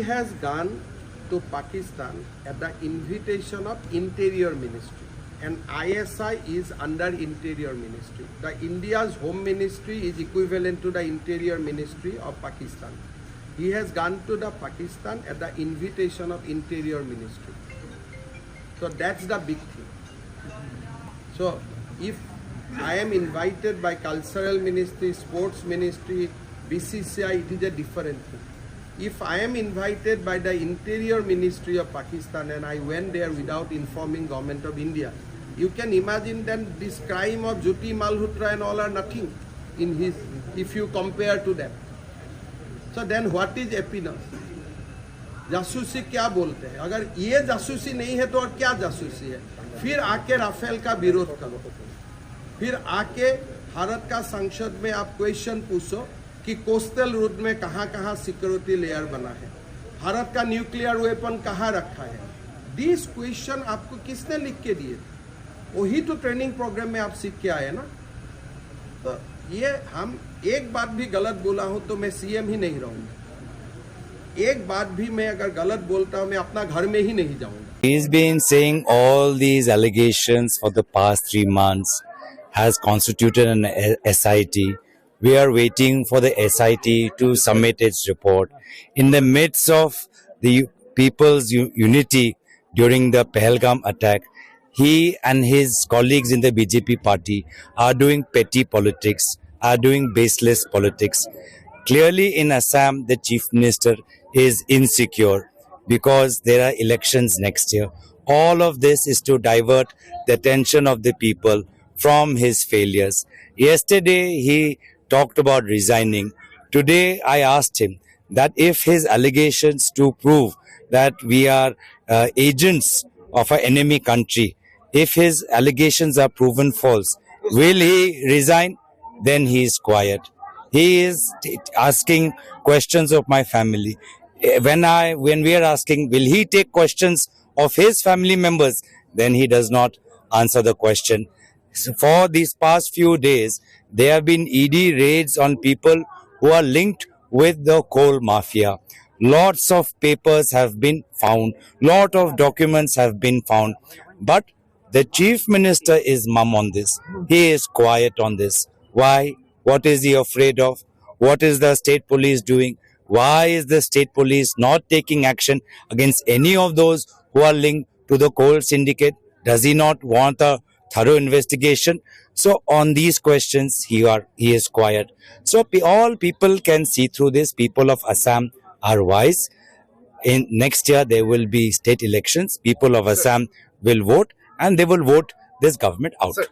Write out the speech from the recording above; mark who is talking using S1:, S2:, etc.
S1: he has gone to Pakistan at the invitation of Interior Ministry, and ISI is under Interior Ministry. The India's Home Ministry is equivalent to the Interior Ministry of Pakistan. He has gone to the Pakistan at the invitation of Interior Ministry. So that's the big thing. So if I am invited by Cultural Ministry, Sports Ministry, BCCI, it is a different thing. If I am invited by the Interior Ministry of Pakistan and I went there without informing Government of India, you can imagine then this crime of Jyoti Malhotra and all are nothing in his, if you compare to them. So then what is happiness? जासूसी क्या बोलते हैं? अगर ये जासूसी नहीं है तो और क्या जासूसी है? फिर आके राफेल का विरोध करो, फिर आके भारत का संसद में आप क्वेश्चन पूछो कि कोस्टल रोड में कहाँ सिक्योरिटी लेयर बना है, भारत का न्यूक्लियर वेपन कहाँ रखा है. दिस क्वेश्चन आपको किसने लिख के दिए? वही तो ट्रेनिंग प्रोग्राम में आप सीख के आए ना. तो ये हम एक बात भी गलत बोला हूं तो मैं सीएम ही नहीं रहूंगा. एक बात भी मैं अगर गलत बोलता हूं मैं अपना घर में ही नहीं जाऊंगा.
S2: He's been saying all these allegations for the past 3 months, has constituted an SIT. We are waiting for the SIT to submit its report. In the midst of the people's unity during the Pahalgam attack, he and his colleagues in the BJP party are doing petty politics, are doing baseless politics. Clearly in Assam, the Chief Minister is insecure because there are elections next year. All of this is to divert the attention of the people from his failures. Yesterday, he talked about resigning. Today, I asked him that if his allegations to prove that we are agents of an enemy country, if his allegations are proven false, will he resign? Then he is quiet. He is asking questions of my family. When we are asking, will he take questions of his family members? Then he does not answer the question. So for these past few days, there have been ED raids on people who are linked with the coal mafia. Lots of papers have been found. Lot of documents have been found. But the Chief Minister is mum on this. He is quiet on this. Why? What is he afraid of? What is the state police doing? Why is the state police not taking action against any of those who are linked to the coal syndicate? Does he not want a thorough investigation? So on these questions, he is quiet. So all people can see through this. People of Assam are wise. In next year, there will be state elections. People of Assam will vote and they will vote this government out.
S3: Sir,